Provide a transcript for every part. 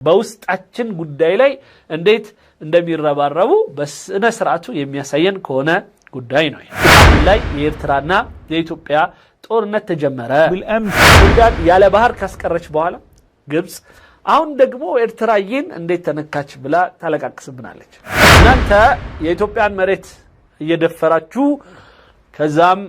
በውስጣችን ጉዳይ ላይ እንዴት እንደሚረባረቡ በስነ ስርዓቱ የሚያሳየን ከሆነ ጉዳይ ነው። ላይ የኤርትራና የኢትዮጵያ ጦርነት ተጀመረ። ሱዳን ያለ ባህር ካስቀረች በኋላ ግብጽ አሁን ደግሞ ኤርትራዬን እንዴት ተነካች ብላ ታለቃቅስብናለች። እናንተ የኢትዮጵያን መሬት እየደፈራችሁ ከዛም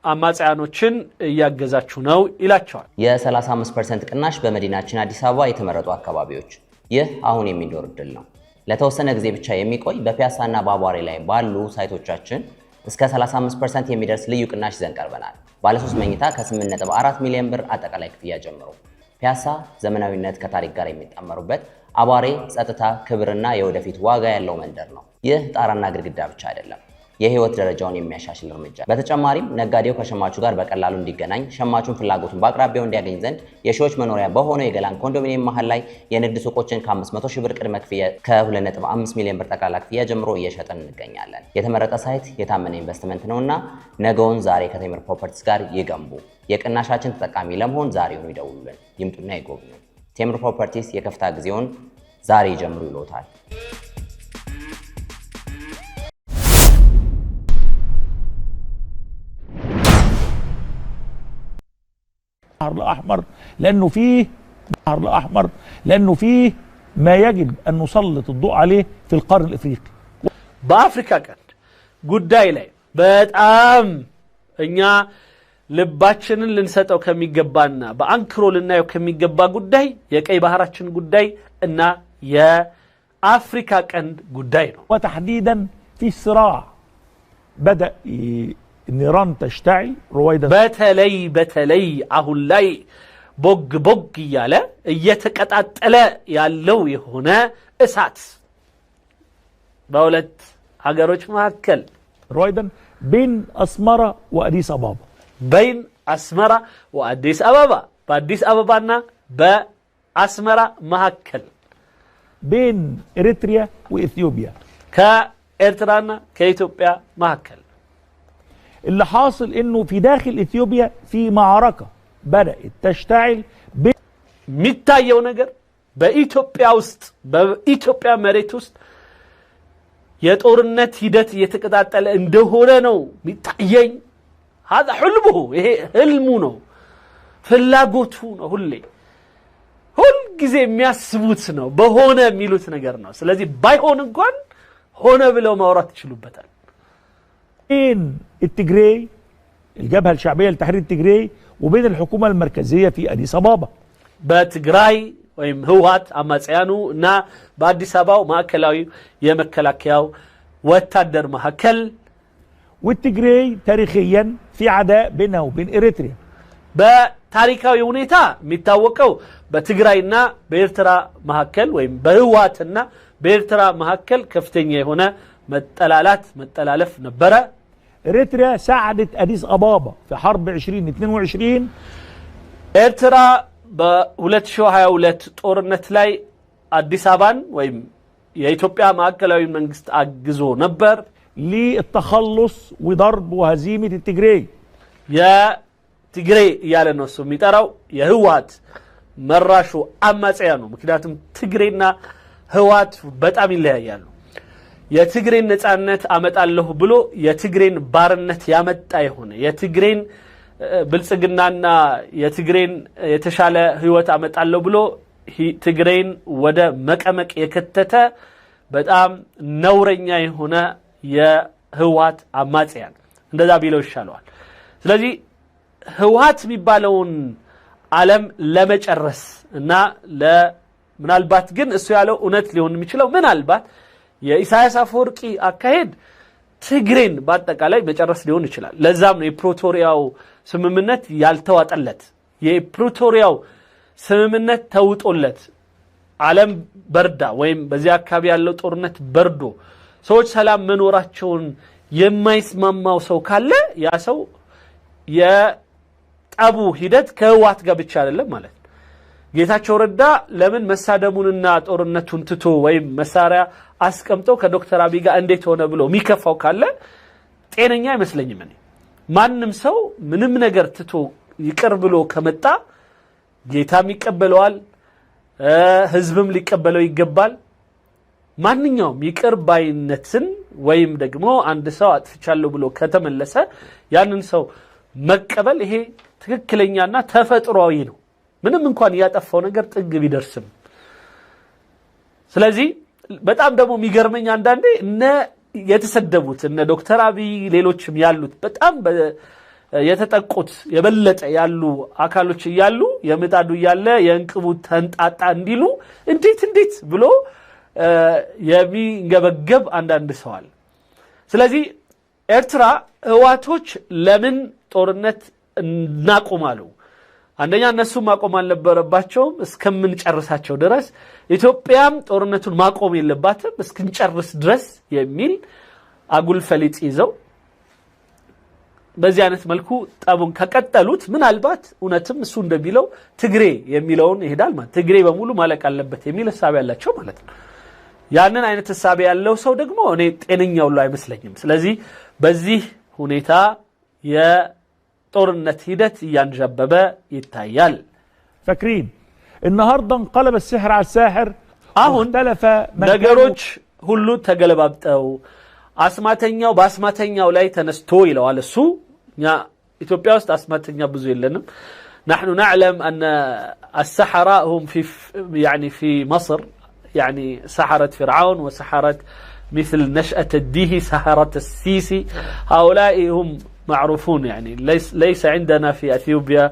አማጽያኖችን እያገዛችሁ ነው ይላቸዋል። የ35% ቅናሽ በመዲናችን አዲስ አበባ የተመረጡ አካባቢዎች። ይህ አሁን የሚኖር እድል ነው። ለተወሰነ ጊዜ ብቻ የሚቆይ በፒያሳና በአቧሬ ላይ ባሉ ሳይቶቻችን እስከ 35% የሚደርስ ልዩ ቅናሽ ይዘን ቀርበናል። ባለ 3 መኝታ ከ8.4 ሚሊዮን ብር አጠቃላይ ክፍያ ጀምሮ። ፒያሳ ዘመናዊነት ከታሪክ ጋር የሚጣመሩበት፣ አቧሬ ጸጥታ፣ ክብርና የወደፊት ዋጋ ያለው መንደር ነው። ይህ ጣራና ግድግዳ ብቻ አይደለም፣ የህይወት ደረጃውን የሚያሻሽል እርምጃ። በተጨማሪም ነጋዴው ከሸማቹ ጋር በቀላሉ እንዲገናኝ፣ ሸማቹን ፍላጎቱን በአቅራቢያው እንዲያገኝ ዘንድ የሺዎች መኖሪያ በሆነው የገላን ኮንዶሚኒየም መሃል ላይ የንግድ ሱቆችን ከ500 ሺህ ብር ቅድመ ክፍያ ከ2.5 ሚሊዮን ብር ጠቅላላ ክፍያ ጀምሮ እየሸጠን እንገኛለን። የተመረጠ ሳይት የታመነ ኢንቨስትመንት ነውና ነገውን ዛሬ ከቴምር ፕሮፐርቲስ ጋር ይገንቡ። የቅናሻችን ተጠቃሚ ለመሆን ዛሬውኑ ይደውሉልን፣ ይምጡና ይጎብኙ። ቴምር ፕሮፐርቲስ የከፍታ ጊዜውን ዛሬ ይጀምሩ ይሎታል። البحر الأحمر لأنه فيه ما يجب أن نسلط الضوء عليه في القرن الإفريقي. بأفريقيا كانت ጉዳይ ላይ በጣም እኛ ልባችንን ልንሰጠው ከሚገባና በአንክሮ ልናየው ከሚገባ ጉዳይ የቀይ ባህራችን ጉዳይ እና የአፍሪካ ቀንድ ጉዳይ ነው። وتحديدا في الصراع بدأ النيران تشتعل رويدا በተለይ አሁን ላይ ቦግ እያለ እየተቀጣጠለ ያለው የሆነ እሳት በሁለት ሀገሮች መካከል رويدا بين أسمرة وأديس أبابا بين أسمرة وأديس أبابا بأديس أبابانا بأسمرة مهكل بين إريتريا وإثيوبيا كإرترانا كإثيوبيا مهكل. اللي حاصل إنه في داخل إثيوبيا في معركة بدأت تشتعل ميتايو نجر بإثيوبيا وسط بإثيوبيا مريت وسط የጦርነት ሂደት እየተቀጣጠለ እንደሆነ ነው ሚታየኝ። هذا حلمه ይሄ ህልሙ ነው፣ ፍላጎቱ ነው። ሁል ጊዜ የሚያስቡት ነው፣ በሆነ የሚሉት ነገር ነው። ስለዚህ ባይሆን እንኳን ሆነ ብለው ማውራት ይችሉበታል። بين التجري الجبهة الشعبية لتحرير التجري وبين الحكومة المركزية في أديس أبابا በትግራይ ወይም ህወሓት አማጽያኑ እና በአዲስ አበባው ማዕከላዊ የመከላከያው ወታደር መካከል والتجري تاريخيا في عداء بينه وبين إريتريا በታሪካዊ ሁኔታ የሚታወቀው በትግራይና በኤርትራ መካከል ወይም በህወሓትና በኤርትራ መካከል ከፍተኛ የሆነ መጠላለፍ ነበረ። إريتريا ساعدت أديس أبابا في حرب 2022 ኤርትራ በ2022 ጦርነት ላይ አዲስ አበባን ወይም የኢትዮጵያ ማዕከላዊ መንግስት አግዞ ነበር للتخلص وضرب وهزيمة التجري የትግሬ ያለ ነው እሱ የሚጠራው የህወሓት መራሹ አማጽያኑ። ምክንያቱም ትግሬና ህወሓት በጣም ይለያያሉ። የትግሬን ነፃነት አመጣለሁ ብሎ የትግሬን ባርነት ያመጣ የሆነ የትግሬን ብልጽግናና የትግሬን የተሻለ ህይወት አመጣለሁ ብሎ ትግሬን ወደ መቀመቅ የከተተ በጣም ነውረኛ የሆነ የህወሓት አማጽያን እንደዛ ቢለው ይሻለዋል። ስለዚህ ህወሓት የሚባለውን ዓለም ለመጨረስ እና ምናልባት ግን እሱ ያለው እውነት ሊሆን የሚችለው ምናልባት የኢሳያስ አፈወርቂ አካሄድ ትግሬን በአጠቃላይ መጨረስ ሊሆን ይችላል። ለዛም ነው የፕሪቶሪያው ስምምነት ያልተዋጠለት። የፕሪቶሪያው ስምምነት ተውጦለት ዓለም በርዳ ወይም በዚያ አካባቢ ያለው ጦርነት በርዶ ሰዎች ሰላም መኖራቸውን የማይስማማው ሰው ካለ ያ ሰው የጠቡ ሂደት ከህወሓት ጋር ብቻ አይደለም ማለት ነው። ጌታቸው ረዳ ለምን መሳደሙንና ጦርነቱን ትቶ ወይም መሳሪያ አስቀምጦ ከዶክተር አብይ ጋር እንዴት ሆነ ብሎ የሚከፋው ካለ ጤነኛ አይመስለኝም። ማንም ሰው ምንም ነገር ትቶ ይቅር ብሎ ከመጣ ጌታም ይቀበለዋል፣ ህዝብም ሊቀበለው ይገባል ማንኛውም ይቅር ባይነትን ወይም ደግሞ አንድ ሰው አጥፍቻለሁ ብሎ ከተመለሰ ያንን ሰው መቀበል ይሄ ትክክለኛና ተፈጥሯዊ ነው ምንም እንኳን ያጠፋው ነገር ጥግ ቢደርስም ስለዚህ በጣም ደግሞ የሚገርመኝ አንዳንዴ እነ የተሰደቡት እነ ዶክተር አብይ ሌሎችም ያሉት በጣም የተጠቁት የበለጠ ያሉ አካሎች ይያሉ የምጣዱ ያለ የእንቅቡ ተንጣጣ እንዲሉ እንዴት ብሎ የሚንገበገብ አንዳንድ ሰዋል ስለዚህ ኤርትራ ህዋቶች ለምን ጦርነት እናቆማሉ አንደኛ እነሱ ማቆም አልነበረባቸው እስከምንጨርሳቸው ድረስ ኢትዮጵያም ጦርነቱን ማቆም የለባትም እስክንጨርስ ድረስ የሚል አጉል ፈሊጥ ይዘው በዚህ አይነት መልኩ ጣቡን ከቀጠሉት ምናልባት እውነትም እሱ እንደሚለው ትግሬ የሚለውን ይሄዳል ማለት ትግሬ በሙሉ ማለቅ አለበት የሚል ሐሳብ ያላቸው ማለት ነው ያንን አይነት ሐሳብ ያለው ሰው ደግሞ እኔ ጤነኛው ላይ አይመስለኝም ስለዚህ በዚህ ሁኔታ የጦርነት ሂደት ያንጀበበ ይታያል فاكرين النهارده انقلب السحر على الساحر አሁን ነገሮች ሁሉ ተገለባብጠው አስማተኛው በአስማተኛው ላይ ተነስቶ ይለዋል እሱ ኛ ኢትዮጵያ ውስጥ አስማተኛ ብዙ የለንም نحن نعلم ان السحرة هم في مصر يعني سحرة فرعون وسحرة مثل نشأة الديهي سحرة السيسي هؤلاء هم معروفون يعني ليس عندنا في اثيوبيا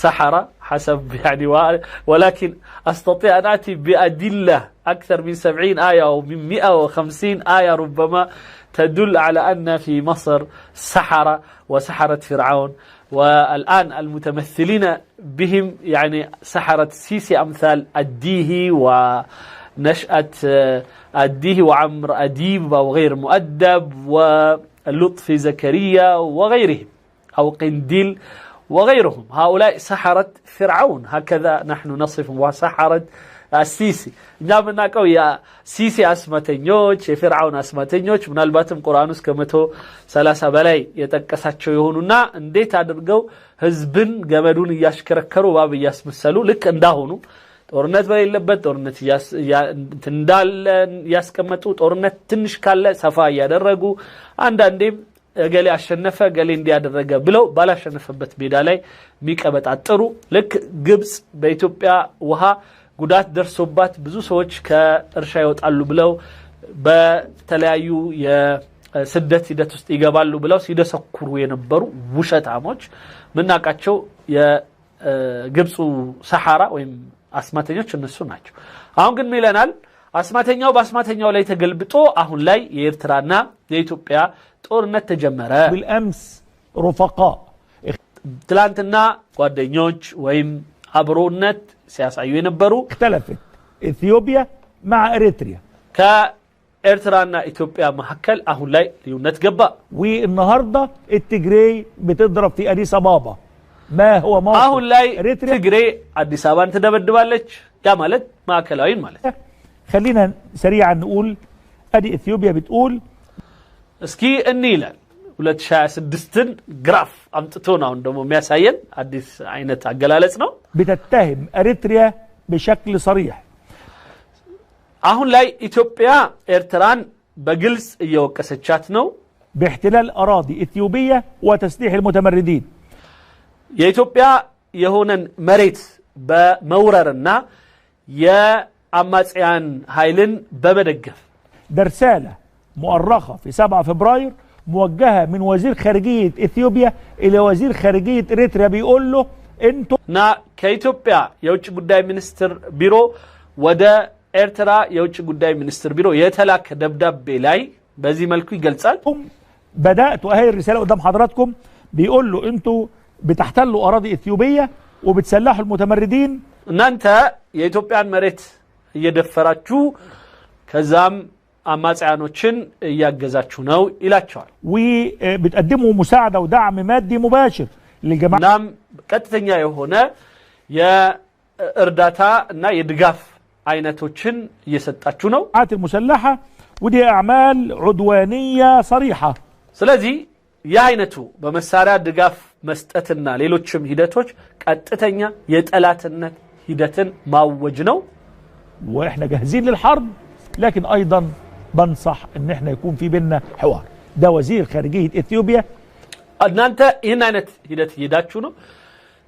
سحرة حسب يعني ولكن استطيع ان اتي بادله اكثر من 70 ايه او من 150 ايه ربما تدل على ان في مصر سحرة وسحرة فرعون والان المتمثلين بهم يعني سحرة السيسي امثال الديهي ونشأة الديهي وعمر أديب وغير مؤدب ولطفي زكريا وغيرهم أو قنديل وغيرهم هؤلاء سحرة فرعون هكذا نحن نصفهم وسحرة السيسي نعمنا كو يا سيسي أسمتنيوش فرعون أسمتنيوش من الباتم قرآنوس كمتو 30 بلاي يتكساتشو يهونونا انديت አድርገው ህዝብን ገመዱን ያሽከረከሩ ባብ ያስመሰሉ ልክ እንዳሆኑ ጦርነት በሌለበት ጦርነት እንዳለ ያስቀመጡ ጦርነት ትንሽ ካለ ሰፋ ያደረጉ አንዳንዴም ገሌ አሸነፈ ገሌ እንዲያደረገ ብለው ባላሸነፈበት ሜዳ ላይ ሚቀበጣጥሩ ልክ ግብጽ በኢትዮጵያ ውሃ ጉዳት ደርሶባት ብዙ ሰዎች ከእርሻ ይወጣሉ ብለው በተለያዩ የስደት ሂደት ውስጥ ይገባሉ ብለው ሲደሰኩሩ የነበሩ ውሸታሞች ምናቃቸው የግብጹ ሰሐራ ወይም አስማተኞች እነሱ ናቸው አሁን ግን ሚለናል አስማተኛው በአስማተኛው ላይ ተገልብጦ አሁን ላይ የኤርትራና የኢትዮጵያ ጦርነት ተጀመረ بالامس رفقاء ትላንትና ጓደኞች ወይም አብሮነት ሲያሳዩ የነበሩ اختلفت اثيوبيا مع اريتريا كإرترانا إثيوبيا محكل أهون لاي ليونت قبا والنهارده التجري بتضرب في أديس أبابا ما هو موقف أهون لاي تجري أديس أبابا أنت دبدبالك يا مالت ما كلاين مالت خلينا سريعا نقول أدي إثيوبيا بتقول اسكي النيلة ولد شاع سدستن جراف أمتتونا عندهم مياساين أديس عينة عقلالتنا بتتهم أريتريا بشكل صريح أهون لاي إثيوبيا إرتران بجلس يوكساتشاتنو باحتلال أراضي إثيوبية وتسليح المتمردين يا إثيوبيا يهونن مريت بموررنا يا أماسيان هايلن بمدقف ده رسالة مؤرخة في 7 فبراير موجهة من وزير خارجية إثيوبيا إلى وزير خارجية إريتريا بيقول له انتو نا كإثيوبيا يوجه قداي منستر بيرو ودا إرترا يوجه قداي منستر بيرو يتلاك دبدب بلاي بزي ملكو يقلصال بدأت وهي الرسالة قدام حضراتكم بيقول له انتو بتحتلوا أراضي إثيوبية وبتسلحوا المتمردين نانتا የኢትዮጵያን መሬት እየደፈራችሁ ከዛም አማጽያኖችን እያገዛችሁ ነው ይላቸዋል وبتقدموا مساعدة ودعم مادي مباشر للجماعة ናም ቀጥተኛ የሆነ የእርዳታ እና የድጋፍ አይነቶችን እየሰጣችሁ ነው المسلحة ودي أعمال عدوانية صريحة ስለዚህ የአይነቱ በመሳሪያ ድጋፍ መስጠትና ሌሎችም ሂደቶች ቀጥተኛ የጠላትነት ሂደትን ማወጅ ነው واحنا جاهزين للحرب، لكن ايضا بنصح ان احنا يكون في بيننا حوار. ده وزير خارجية اثيوبيا. እናንተ ይህን አይነት ሂደት እየሄዳችሁ ነው።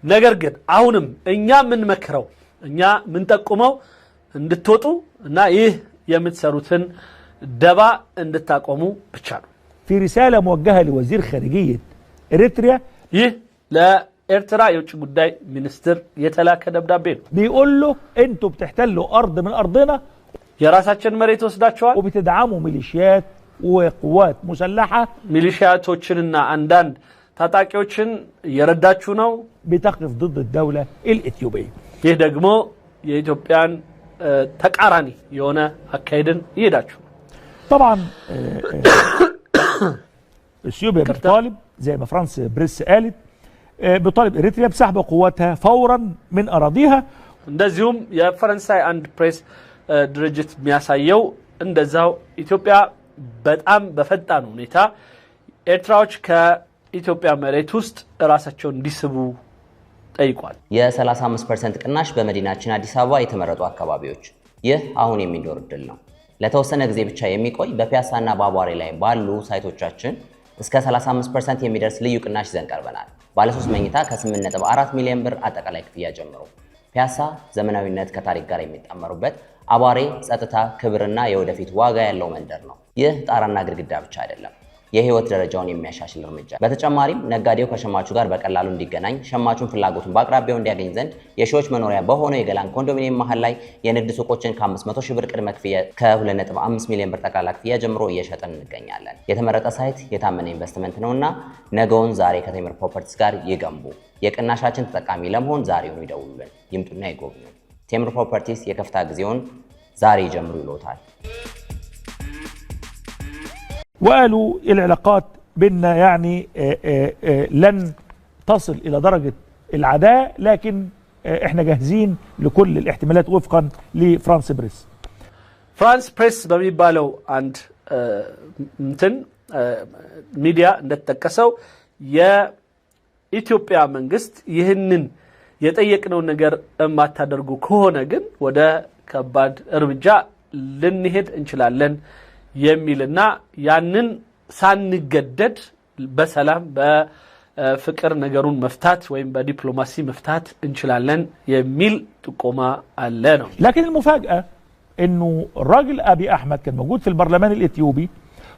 ነገር ግን አሁንም እኛ የምንመክረው እኛ የምንጠቁመው እንድትወጡ እና ይህ የምትሰሩትን ደባ እንድታቆሙ ብቻ ነው። في رسالة موجهة لوزير خارجية إريتريا، ይህ ለኤርትራ የውጭ ጉዳይ ሚኒስትር የተላከ ደብዳቤ ነው። بيقول له انتوا بتحتلوا أرض من أرضنا የራሳችን መሬት ወስዳችኋል፣ وبتدعموا ميليشيات وقوات مسلحة ሚሊሺያቶችንና አንዳንድ ታጣቂዎችን እየረዳችሁ ነው፣ بتقف ضد الدولة الإثيوبية። ይህ ደግሞ የኢትዮጵያን ተቃራኒ የሆነ አካሄድን ይሄዳችሁ። طبعا اثيوبيا بتطالب زي ما فرانس بريس قالت، بتطالب اريتريا بسحب قواتها فورا من اراضيها. እንደዚሁም የፈረንሳይ አንድ ፕሬስ ድርጅት የሚያሳየው እንደዛው ኢትዮጵያ በጣም በፈጣን ሁኔታ ኤርትራዎች ከኢትዮጵያ መሬት ውስጥ ራሳቸውን እንዲስቡ ጠይቋል። የ35% ቅናሽ በመዲናችን አዲስ አበባ የተመረጡ አካባቢዎች። ይህ አሁን የሚኖር እድል ነው። ለተወሰነ ጊዜ ብቻ የሚቆይ በፒያሳና በአቧሬ ላይ ባሉ ሳይቶቻችን እስከ 35% የሚደርስ ልዩ ቅናሽ ይዘን ቀርበናል። ባለ 3 መኝታ ከ8.4 ሚሊዮን ብር አጠቃላይ ክፍያ ጀምሮ። ፒያሳ ዘመናዊነት ከታሪክ ጋር የሚጣመሩበት፣ አቧሬ ጸጥታ፣ ክብርና የወደፊት ዋጋ ያለው መንደር ነው። ይህ ጣራና ግድግዳ ብቻ አይደለም፣ የህይወት ደረጃውን የሚያሻሽል እርምጃ። በተጨማሪም ነጋዴው ከሸማቹ ጋር በቀላሉ እንዲገናኝ፣ ሸማቹን ፍላጎቱን በአቅራቢያው እንዲያገኝ ዘንድ የሺዎች መኖሪያ በሆነው የገላን ኮንዶሚኒየም መሃል ላይ የንግድ ሱቆችን ከ500 ሺህ ብር ቅድመ ክፍያ ከ2.5 ሚሊዮን ብር ጠቅላላ ክፍያ ጀምሮ እየሸጠን እንገኛለን። የተመረጠ ሳይት የታመነ ኢንቨስትመንት ነውና ነገውን ዛሬ ከቴምር ፕሮፐርቲስ ጋር ይገንቡ። የቅናሻችን ተጠቃሚ ለመሆን ዛሬውኑ ይደውሉልን፣ ይምጡና ይጎብኙ። ቴምር ፕሮፐርቲስ የከፍታ ጊዜውን ዛሬ ጀምሩ ይሎታል። وقالوا العلاقات بيننا يعني لن تصل إلى درجة العداء، لكن احنا جاهزين لكل الاحتمالات وفقا لفرانس بريس. فرانس بريس በሚባለው አንድ ሚዲያ እንደተጠቀሰው የኢትዮጵያ መንግስት ይህንን የጠየቅነው ነገር የማታደርጉ ከሆነ ግን ወደ ከባድ እርምጃ ልንሄድ እንችላለን የሚልና ያንን ሳንገደድ በሰላም በፍቅር ነገሩን መፍታት ወይም በዲፕሎማሲ መፍታት እንችላለን የሚል ጥቆማ አለ ነው። لكن المفاجأة انه الراجل ابي احمد كان موجود في البرلمان الاثيوبي،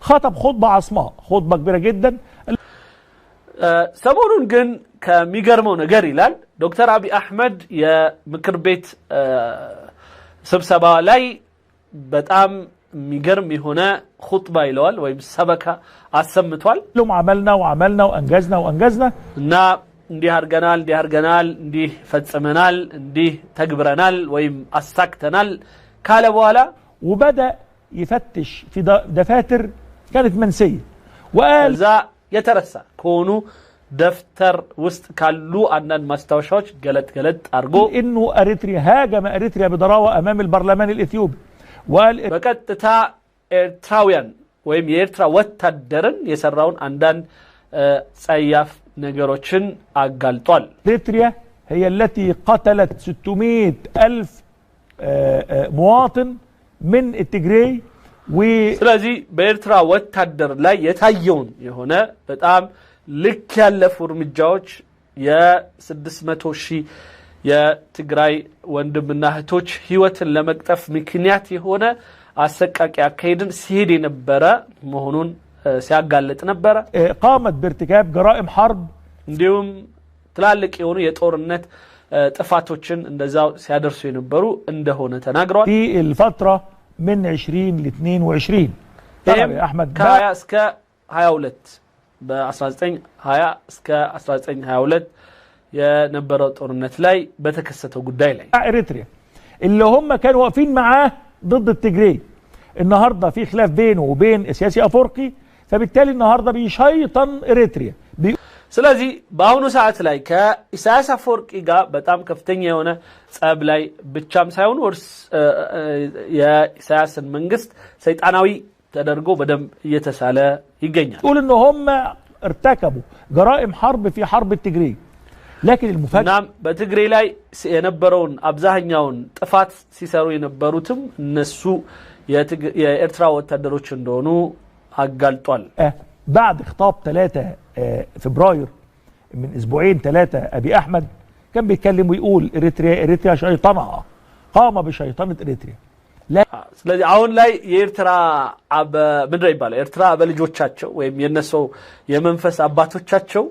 خطب خطبة عصماء، خطبة كبيرة جدا. ሰሞኑን ግን ከሚገርመው ነገር ይላል ዶክተር አቢ አህመድ የምክር ቤት ስብሰባ ላይ በጣም የሚገርም የሆነ ኹጥባ ይለዋል ወይም ሰበካ አሰምቷል። لهم عملنا وعملنا وانجزنا وانجزنا እና እንዲህ አድርገናል እንዲህ ፈጽመናል እንዲህ ተግብረናል ወይም አሳክተናል ካለ በኋላ وبدأ يفتش في دفاتر كانت منسية وقال ዛ የተረሳ ከሆኑ دفتر وسط كالو أنن مستوشوش قلت أرجو إنه أريتريا هاجم أريتريا بضراوة أمام البرلمان الإثيوبي وقال بكت تا إرتراويان ويم يرترا وتدرن يسرون عندن سياف نجروتشن أقلطال. أريتريا هي التي قتلت 600,000 مواطن من التجري ስለዚህ በኤርትራ ወታደር ላይ የታየውን የሆነ በጣም ልክ ያለፉ እርምጃዎች የ600,000 የትግራይ ወንድምና እህቶች ህይወትን ለመቅጠፍ ምክንያት የሆነ አሰቃቂ አካሄድን ሲሄድ የነበረ መሆኑን ሲያጋልጥ ነበር። قامت بارتكاب جرائم حرب እንዲሁም ትላልቅ የሆኑ የጦርነት ጥፋቶችን እንደዛው ሲያደርሱ የነበሩ እንደሆነ ተናግረዋል። في الفترة من 20 ل 22 طبعا يا احمد كايا اسكا 22 ب 1920 اسكا 1922 የነበረው ጦርነት ላይ በተከሰተው ጉዳይ ላይ اريتريا اللي هم كانوا واقفين معاه ضد التجري النهارده في خلاف بينه وبين سياسي افريقي فبالتالي النهارده بيشيطن اريتريا ስለዚህ በአሁኑ ሰዓት ላይ ከኢሳያስ አፈወርቂ ጋር በጣም ከፍተኛ የሆነ ጸብ ላይ ብቻም ሳይሆን ወርስ የኢሳያስን መንግስት ሰይጣናዊ ተደርጎ በደም እየተሳለ ይገኛል። يقول ان هم ارتكبوا جرائم حرب في حرب التجري لكن المفاجأة نعم بتجري لاي ينبرون أبزاهنيون طفات سيسارو ينبروتم النسو يا إرترا وتدروش اندونو أقلطوال بعد خطاب 3 فبراير من اسبوعين 3 ابي احمد كان بيتكلم ويقول اريتريا شيطانها قام بشيطنة اريتريا لا ስለዚህ አሁን ላይ የኤርትራ ምንድነው ይባላል ኤርትራ በልጆቻቸው ወይም የነሱ የመንፈስ አባቶቻቸው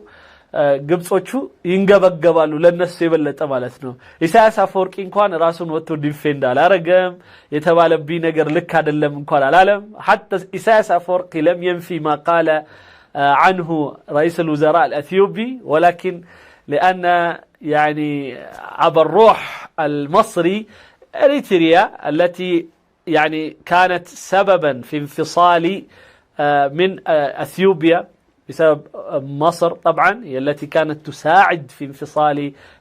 ግብጾቹ ይንገበገባሉ ለነሱ የበለጠ ማለት ነው ኢሳያስ አፈወርቂ እንኳን ራሱን ወጥቶ ዲፌንድ አላረገም የተባለብኝ ነገር ልክ አይደለም እንኳን አላለም حتى ኢሳያስ አፈወርቂ لم ينفي ما قال عنه رئيس الوزراء الأثيوبي ولكن لأن يعني أبا الروح المصري إريتريا التي يعني كانت سببا في انفصال من أثيوبيا بسبب مصر طبعا هي التي كانت تساعد في انفصال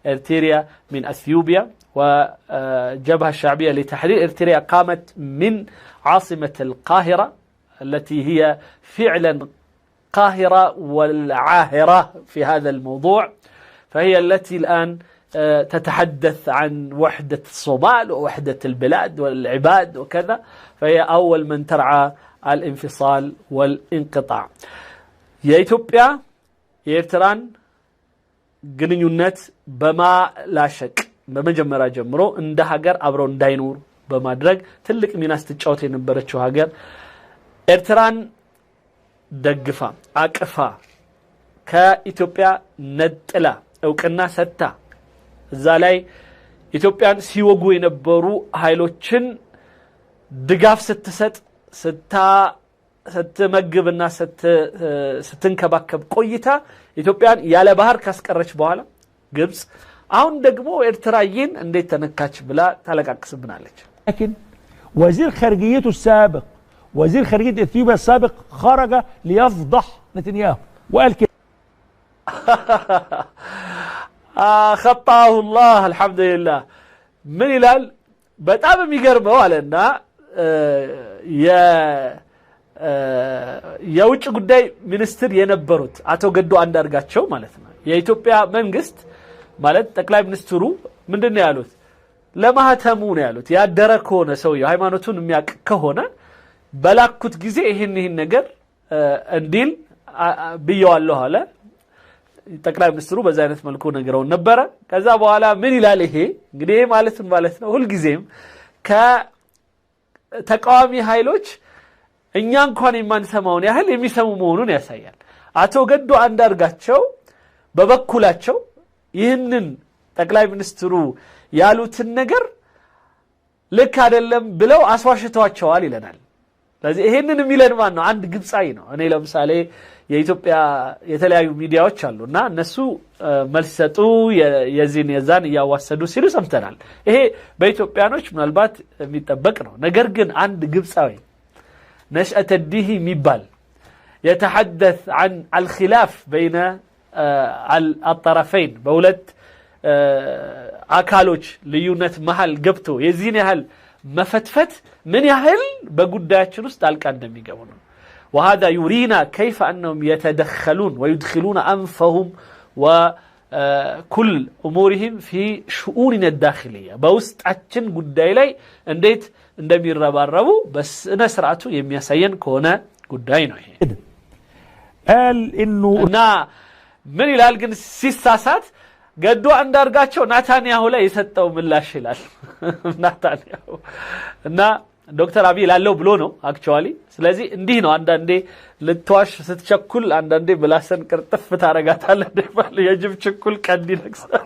إريتريا من أثيوبيا وجبهة الشعبية لتحرير إريتريا قامت من عاصمة القاهرة التي هي فعلا قاهرة والعاهرة في هذا الموضوع فهي التي الآن تتحدث عن وحدة الصومال ووحدة البلاد والعباد وكذا فهي أول من ترعى الانفصال والانقطاع يا إثيوبيا يا إرتران ግንኙነት በማ ላሸቅ በመጀመሪያ ጀምሮ እንደ ሀገር አብረው እንዳይኖር በማድረግ ትልቅ ሚና ስትጫወት የነበረችው ሀገር ኤርትራን ደግፋ አቅፋ ከኢትዮጵያ ነጥላ እውቅና ሰጥታ እዛ ላይ ኢትዮጵያን ሲወጉ የነበሩ ኃይሎችን ድጋፍ ስትሰጥ ስትመግብና ስትንከባከብ ቆይታ ኢትዮጵያን ያለ ባህር ካስቀረች በኋላ ግብጽ አሁን ደግሞ ኤርትራይን እንዴት ተነካች ብላ ታለቃቅስብናለች لكن وزير خارجيته السابق وزير خارجية إثيوبيا السابق خرج ليفضح نتنياهو وقال كده خطاه الله الحمد لله من ይላል በጣም የሚገርመው አለና የውጭ ጉዳይ ሚኒስትር የነበሩት አቶ ገዱ አንዳርጋቸው ማለት ነው የኢትዮጵያ መንግስት ማለት ጠቅላይ ሚኒስትሩ ምንድነው ያሉት ለማህተሙ ነው ያሉት ያደረ ከሆነ ሰው ሃይማኖቱን የሚያቅ ከሆነ በላኩት ጊዜ ይሄን ነገር እንዲል ብየዋለሁ አለ ጠቅላይ ሚኒስትሩ በዛ አይነት መልኩ ነገረው ነበር ከዛ በኋላ ምን ይላል ይሄ እንግዲህ ማለት ነው ሁሉ ጊዜም ከተቃዋሚ ኃይሎች እኛ እንኳን የማንሰማውን ያህል የሚሰሙ መሆኑን ያሳያል አቶ ገዱ አንዳርጋቸው በበኩላቸው ይህንን ጠቅላይ ሚኒስትሩ ያሉትን ነገር ልክ አይደለም ብለው አስዋሽተዋቸዋል ይለናል ስለዚህ ይሄንን የሚለን ማን ነው አንድ ግብጻይ ነው እኔ ለምሳሌ የኢትዮጵያ የተለያዩ ሚዲያዎች አሉና እነሱ መልስ ሰጡ የዛን ያዋሰዱ ሲሉ ሰምተናል ይሄ በኢትዮጵያኖች ምናልባት የሚጠበቅ ነው ነገር ግን አንድ ግብጻዊ نشأة الديهي ميبال يتحدث عن الخلاف بين الطرفين بولت أكالوش ليونت محل قبتو يزين يهل مفتفت من يهل بقداتش نستالك عندما يقولون وهذا يرينا كيف أنهم يتدخلون ويدخلون أنفهم وكل أمورهم في شؤوننا الداخلية بوست أتشن قداي لي انديت እንደሚረባረቡ በስነ ስርዓቱ የሚያሳየን ከሆነ ጉዳይ ነው ይሄ قال انه እና ምን ይላል ግን ሲሳሳት ገዱ አንዳርጋቸው ናታንያሁ ላይ የሰጠው ምላሽ ይላል ናታንያሁ እና ዶክተር አብይ ላለው ብሎ ነው አክቹአሊ ስለዚህ እንዲህ ነው አንዳንዴ ልትዋሽ ስትቸኩል አንዳንዴ ብላሰን ቅርጥፍ ታረጋታለህ ደባል የጅብ ችኩል ቀንዲ ነክሳል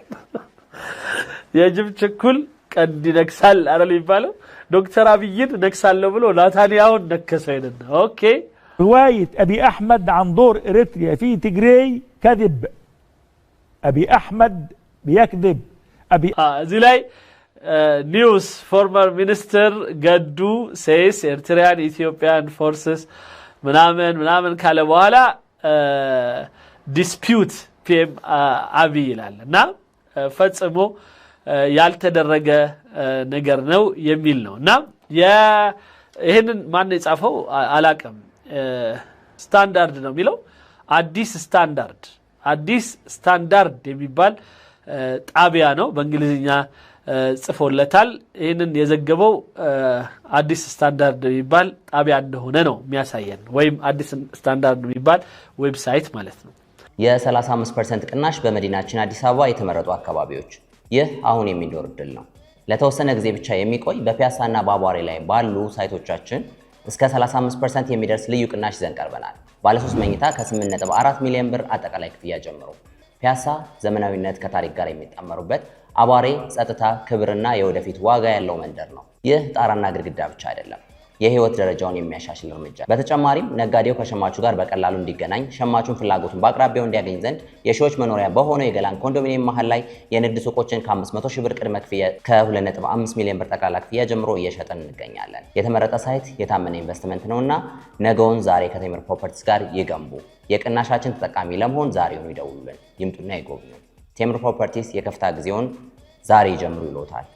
የጅብ ችኩል ቀንዲ ነክሳል አይደል ይባላል دكتور أبيين نكسل بلو نتنياهو نكسينن اوكي رواية أبي أحمد عن دور إريتريا في تجري كذب أبي أحمد بيكذب أبي زي news former minister Gaddu says Eritrean Ethiopian forces ምናምን ካለ በኋላ dispute PM አብይ ይላል እና ፈጽሞ ያልተደረገ ነገር ነው የሚል ነውና ይሄንን ማን የጻፈው አላቀም ስታንዳርድ ነው የሚለው አዲስ ስታንዳርድ የሚባል ጣቢያ ነው በእንግሊዝኛ ጽፎለታል ይሄንን የዘገበው አዲስ ስታንዳርድ የሚባል ጣቢያ እንደሆነ ነው የሚያሳየን ወይም አዲስ ስታንዳርድ የሚባል ዌብሳይት ማለት ነው የ35% ቅናሽ በመዲናችን አዲስ አበባ የተመረጡ አካባቢዎች ይህ አሁን የሚኖር እድል ነው ለተወሰነ ጊዜ ብቻ የሚቆይ በፒያሳና ባቧሬ ላይ ባሉ ሳይቶቻችን እስከ 35% የሚደርስ ልዩ ቅናሽ ይዘን ቀርበናል ባለ 3 መኝታ ከ8.4 ሚሊዮን ብር አጠቃላይ ክፍያ ጀምሮ ፒያሳ ዘመናዊነት ከታሪክ ጋር የሚጣመሩበት አባሬ ጸጥታ ክብርና የወደፊት ዋጋ ያለው መንደር ነው ይህ ጣራና ግድግዳ ብቻ አይደለም የህይወት ደረጃውን የሚያሻሽል እርምጃ በተጨማሪም ነጋዴው ከሸማቹ ጋር በቀላሉ እንዲገናኝ ሸማቹን ፍላጎቱን በአቅራቢያው እንዲያገኝ ዘንድ የሺዎች መኖሪያ በሆነው የገላን ኮንዶሚኒየም መሃል ላይ የንግድ ሱቆችን ከ500 ሺህ ብር ቅድመ ክፍያ ከ2.5 ሚሊዮን ብር ጠቅላላ ክፍያ ጀምሮ እየሸጠን እንገኛለን የተመረጠ ሳይት የታመነ ኢንቨስትመንት ነውና ነገውን ዛሬ ከቴምር ፕሮፐርቲስ ጋር ይገንቡ የቅናሻችን ተጠቃሚ ለመሆን ዛሬውኑ ይደውሉልን ይምጡና ይጎብኙ ቴምር ፕሮፐርቲስ የከፍታ ጊዜውን ዛሬ ጀምሩ ይሎታል